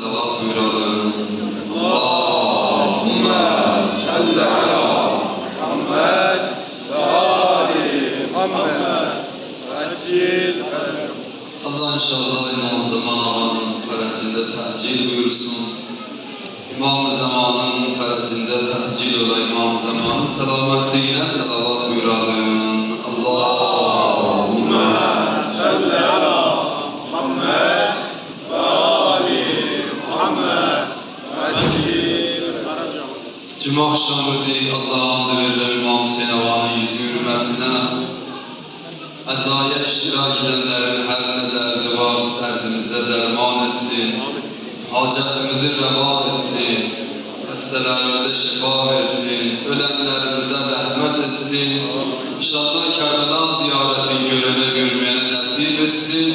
صلوات buyuralım. Allahümme salli ala Muhammed ve ali Muhammed. Allah inşallah İmam-ı Zaman Ağa'nın fərəcində təcil buyursun. İmam-ı Zamanın fərəcində təcil ola İmam-ı Zamanın selametliyine salavat buyuralım. Allahümme salli ala Muhammed ve ali Muhammed. Cuma akşamıdır. Allah'a hamd verirəm İmam Hüseyin Ağa'nın yüzü hürmətinə. Əzaya iştirak edənlərin hər nə dərdi var, dərdimizə dərman etsin. Hacətimizi rəva etsin. Xəstələrimizə şifa versin. Ölənlərimizə rəhmət etsin. İnşallah Kərbəla ziyarətin görənə görməyənə nəsib etsin.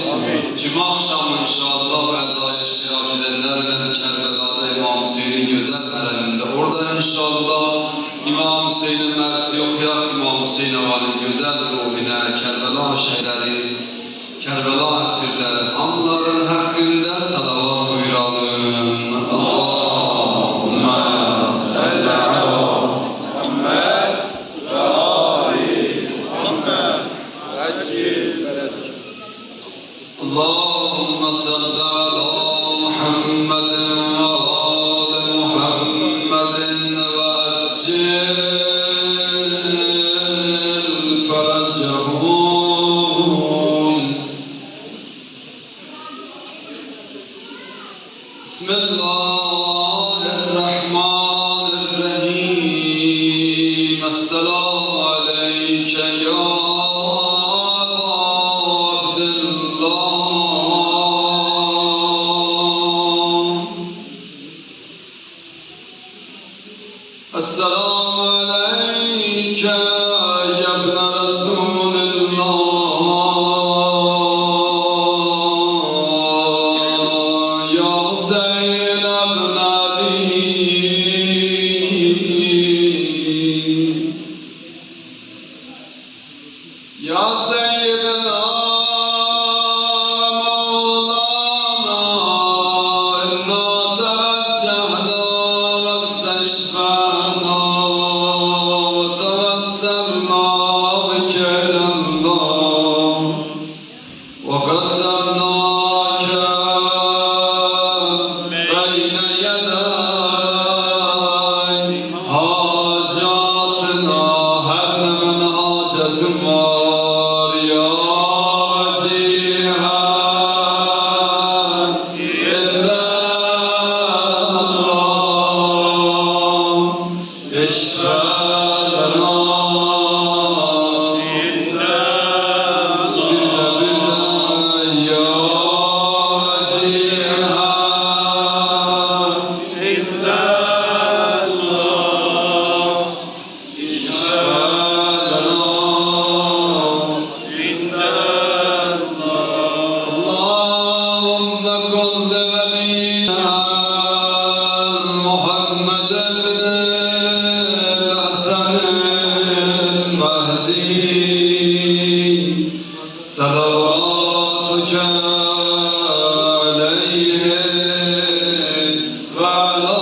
Cuma axşamı inşallah bu əzaya iştirak edənlərlə Kərbəlada İmam Hüseynin gözəl hərəmində. Orada inşallah İmam Hüseyin'e mersi okuyaq, İmam Hüseyin Ağa'nın güzel ruhine, Kerbela şehirleri, Kerbela esirleri, hamların hakkında salavat buyuralım. Allahümme salli ala Muhammed ve ali Muhammed. Allahümme salli ala Muhammed ve ali Muhammedin ve Bismillahirrahmanirrahim. Esselamu aleyke ya Abdullah. Esselamu aleyke ya ibn Resulillah. Ya Hüseyin ibn Ali. Ya Seyyidina Mevlana, inna tevecehna ve isteshfana ve tevesselna bike ilallah ve qaddamnake beyne yeday hacatina. Her ne ben hacetim var ya vecihen indallah işvelena. صلواتك عليه وعلى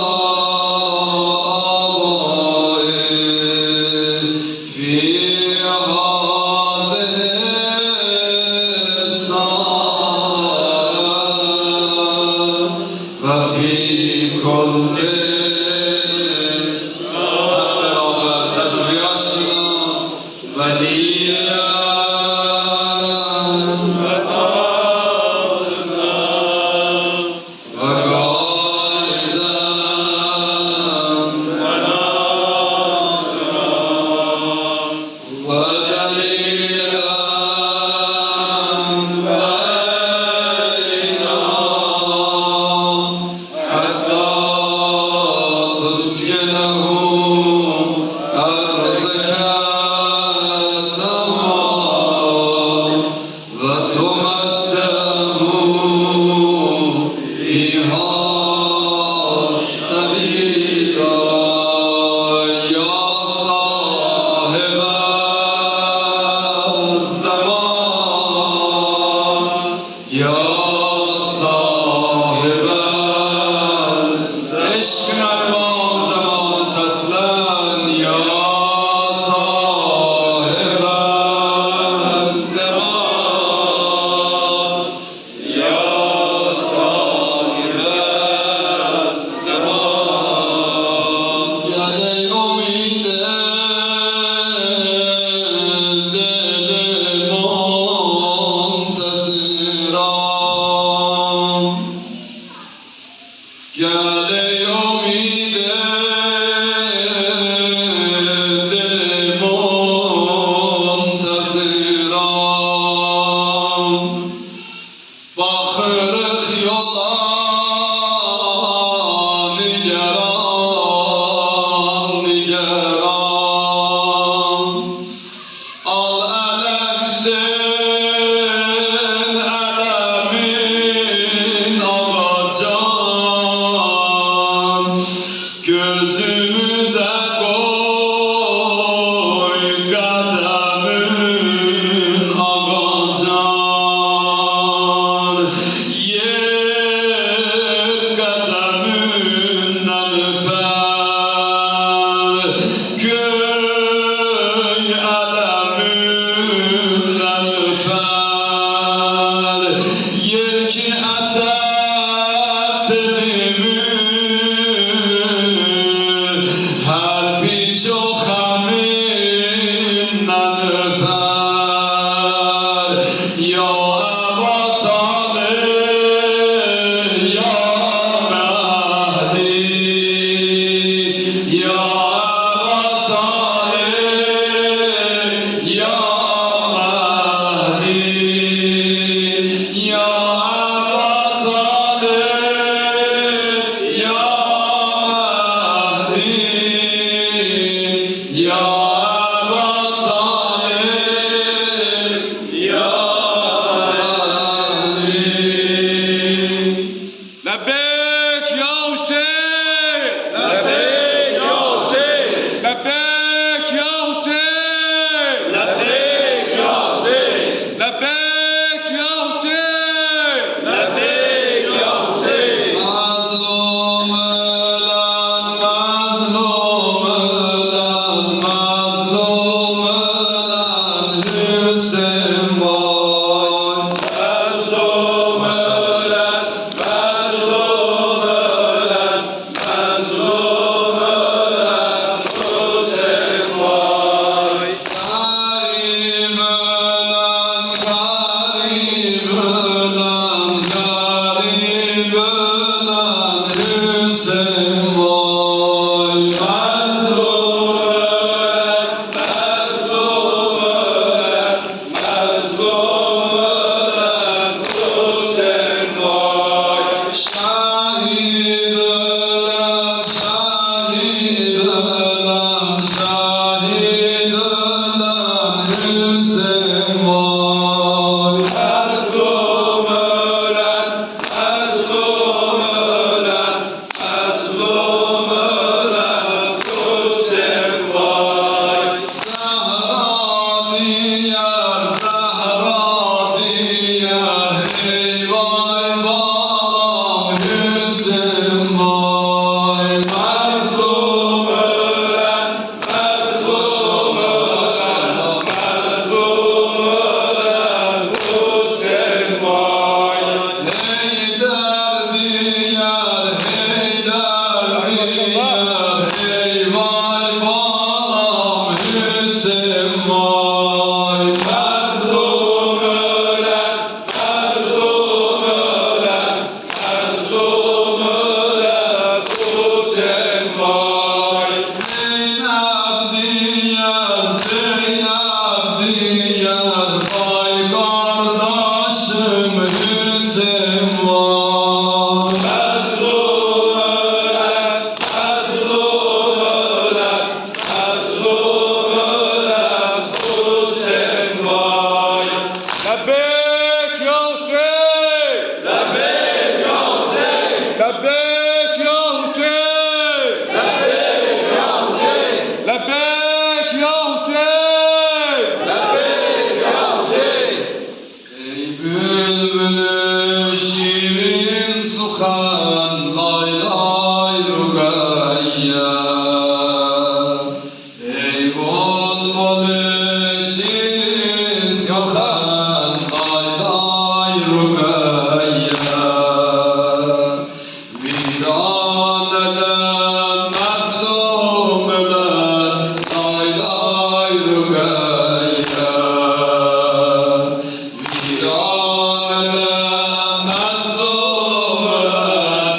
آبائه في هذه الساعة وفي كل Ya sahibi Gel ey umide dili muntaziram, bakırıq yola nigeran nigeran. Al ələ Hüseyin ələmin ağacan, gözümüzə qoy qədəmin ağacan. Yer qədəmindən öpər, göy ələmindən öpər. Yer ki əsər tenimir, hər bir çox əmindən öpər. Ya Əba Salih, ya Mehdi, ya Əba Salih, ya Mehdi, ya Əba Salih, ya Mehdi, ya Əba Salih, ya Mehdi. Lebbeyk ya Hüseyin! Lebbeyk ya Hüseyin, Lebbeyk ya Hüseyin! lebbeyk ya Hüseyin, Lebbeyk ya Hüseyin! lebbeyk ya Hüseyin. Mazlum ölen, mazlum ölen, mazlum ölen Hüseyin vay. Mazlum ölen, mazlum ölen, mazlum ölen Hüseyin vay. Garip ölen, garip ölen, garip ölen Hüseyin vay. Mazlum ölen, mazlum ölen, mazlum ölen Hüseyin vay. Şahid ölen, şahid ölen, şahid ölen Hüseyin vay. Mazlum ölen, mazlum ölen, mazlum ölen Hüseyin vay. Zahra diyar, Zahra diyar, hey vay balam Hüseyin vay. Mazlum ölen, mazlum ölen, mazlum ölen Hüseyin vay. Heydar diyar, Heydar diyar, hey vay balam Hüseyin vay. Mazlum ölen, mazlum ölen, mazlum ölen Hüseyin vay. Zeynep diyar, Zeynep diyar, vay kardeşim Hüseyin vay. Mazlum ölen, mazlum ölen, mazlum ölen Hüseyin vay. Lebbeyk ya Hüseyin! Lebbeyk ya Hüseyin, Lebbeyk ya Hüseyin! lebbeyk ya Hüseyin, Lebbeyk ya Hüseyin! lebbeyk ya Hüseyin. Ey bülbülü şirin suhan, lay lay Rugayya. Ey bulbülü şirin suhan, lay lay Rugayya. Viraneden mazlum ölen, lay lay Rugayya. Viraneden mazlum ölen,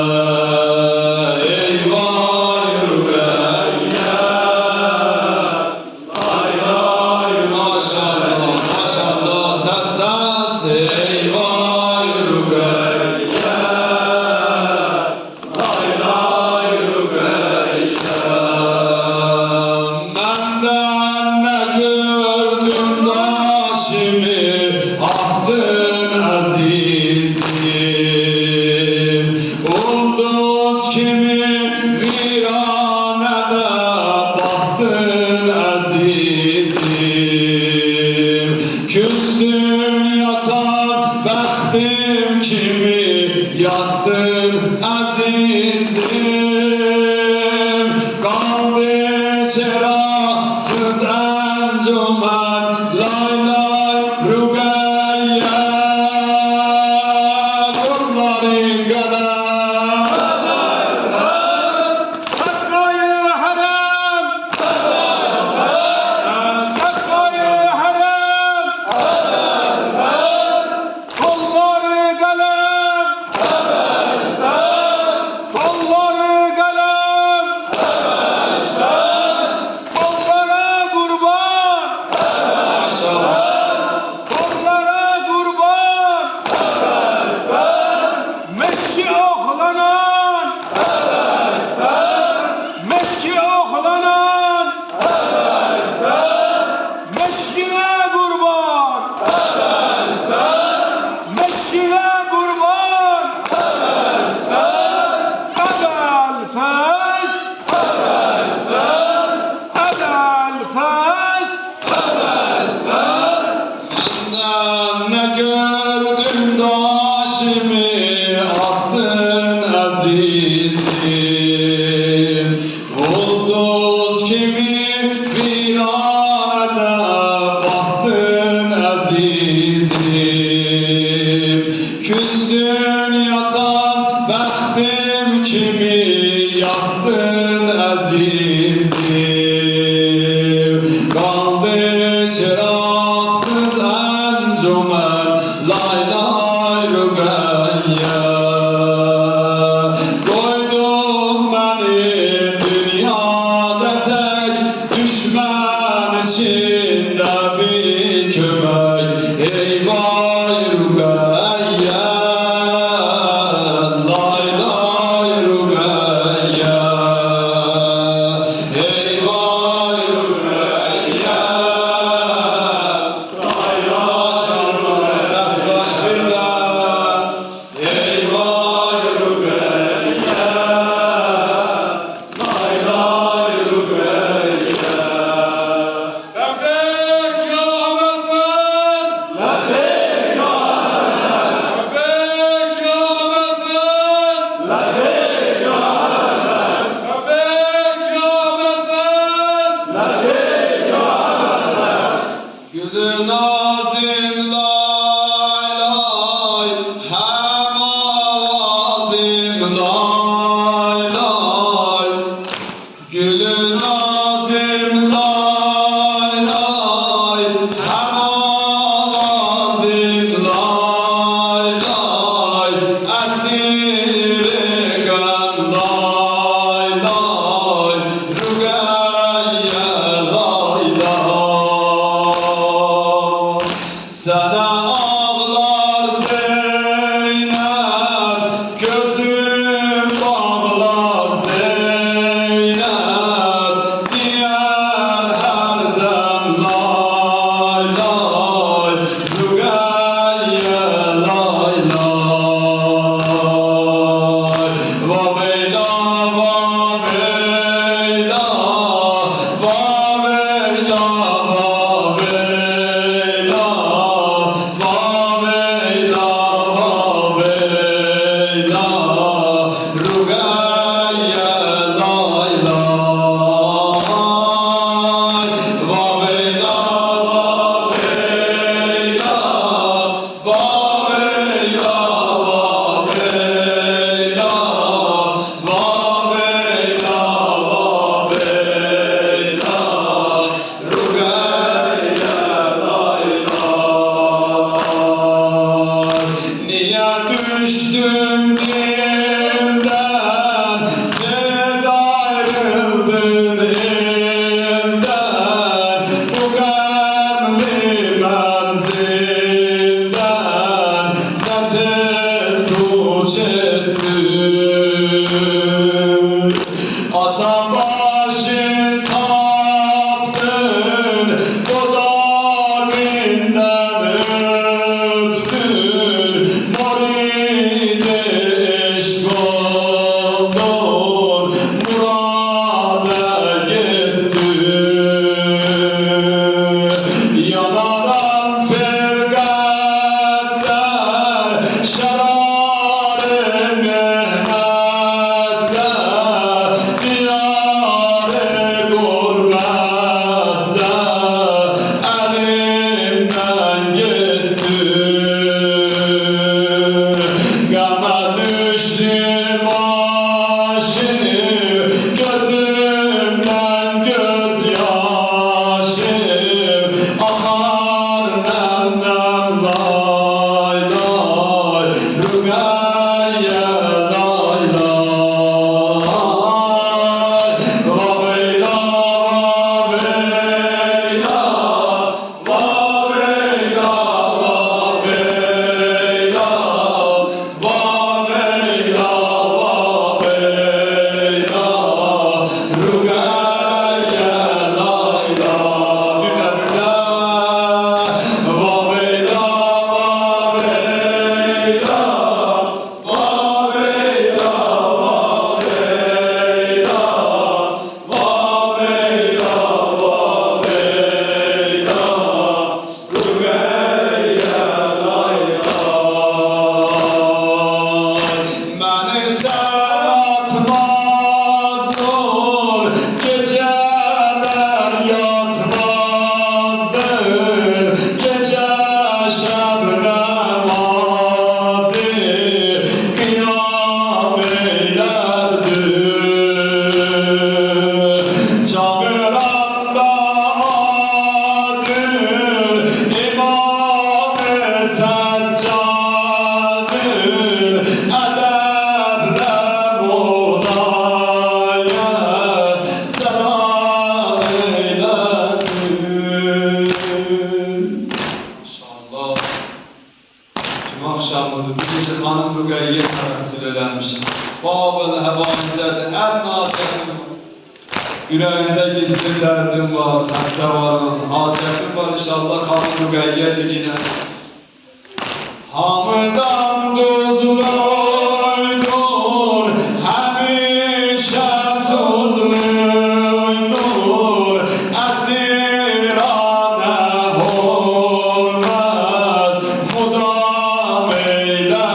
yattın azizim. Kaldı çırasız encümen, lay lay Rüqeyye. Nurları kalem, Sakkayı harem, Sakkayı harem, kolları kalem, kolları kalem, kollara kurban, kollara kurban, meşki oklanan, meşki oklanan, meşkine kurban, meşkine kurban, Ebel fez, Ebel fez, benden ne gördün daşimi attın azizim. Ulduz kimi virane baktın azizim. Küstün yatan bəxtim kimi yaktın azizim. Kaldı çıraqsız encümen, lay lay Rüqeyye. Koydun beni dünyada tek, düşman içinde bir kömek. Ey vay Rüqeyye, lay lay Rüqeyye. Ey vay Rüqeyye, lay lay ses baş birde. Ey vay Rüqeyye, lay lay Rüqeyye. Lebbeyk ya Ahmet Bey! Lebbeyk ya Lebbeyk ya Ahmet Bey! Lebbeyk ya Lebbeyk ya Ahmet Bey! Lebbeyk ya Gülü nazim lay lay, hem avazim lay lay. Gülü nazim lay lay, hem avazim lay lay. Esiri gam lay lay, Rüqeyye lay lay. Sana ağlar Zeynep, gözüm bağlar Zeynep. Diğer her dem lay lay, Rüqeyye lay lay. Vaveyla vaveyla, vaveyla vaveyla, vaveyla vaveyla, Rüqeyye lay lay. Vaveyla vaveyla, vaveyla vaveyla, vaveyla vaveyla, Rüqeyye lay lay. Niye düştün dilimden, tez ayrıldın elimden, bu gamli menzilden ne tez tuş ettin. Atam başın taptın, dudağından öptün, muridi eşk oldun, murada gittin. Yanaran firqatlar şararı düştü başı, gözümden gözyaşı akar nem nem lay lay, Rüqeyye lay lay. Vaveyla vaveyla, vaveyla vaveyla, vaveyla vaveyla, Rüqeyye lay lay. Birlə birlə. Vaveyla vaveyla, vaveyla vaveyla, vaveyla vaveyla, Rüqeyye lay lay. Məni sən atmazdın, gecələr yatmazdın, gecə şəbnəm azı qiyam eylərdin. Çağıranda adın İmam-ı Səccadın, ədəblə Mulaya səlam eylərdin. İnşallah cuma axşamıdır. Bu gecə xanım Rüqeyyə təvəssül eləmiş. Babıl həvaicədir, ən nazik ürəyində gizli dərdim var, xəstə varım, hacətim var inşallah xanım Rüqeyyədir yine. Hamıdan duzluydun, həmişə suzluydun, əsirane hürmət mudam eylərdin.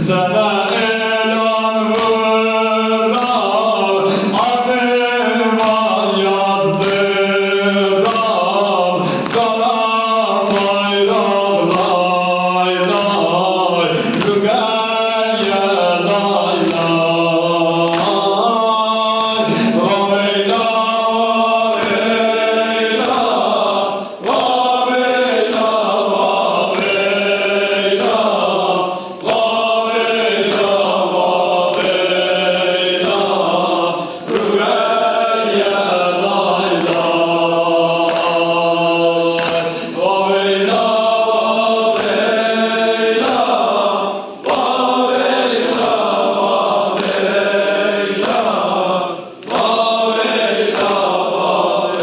Sənə elan vurar, adıma yazdıram, qara bayraq lay lay, Rüqeyye lay lay. Vaveyla vaveyla, vaveyla vaveyla, vaveyla vaveyla, Rüqeyye lay lay. Vaveyla vaveyla, vaveyla vaveyla, vaveyla vaveyla,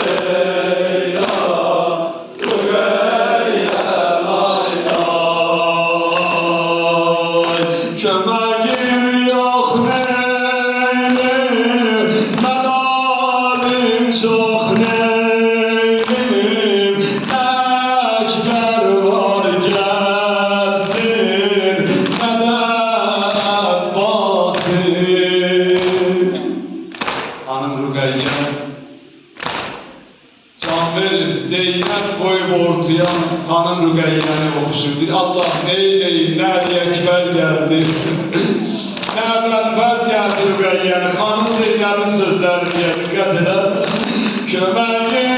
Rüqeyye lay lay. Köməgim yox neylim, mədalim çox neylim, Əkbər var gəlsin, nədə Əbbasin. Hanım Rüqeyyə can verib Zeynəb qoyub ortaya xanım Rüqeyyəni oxuşur. Bir Allah neyleyim, nədi Əkbər gəldi, nədi Əlfəz gəldi Rüqeyyəni. Xanım Zeynəbin sözlərini diqqət edər. Köməyi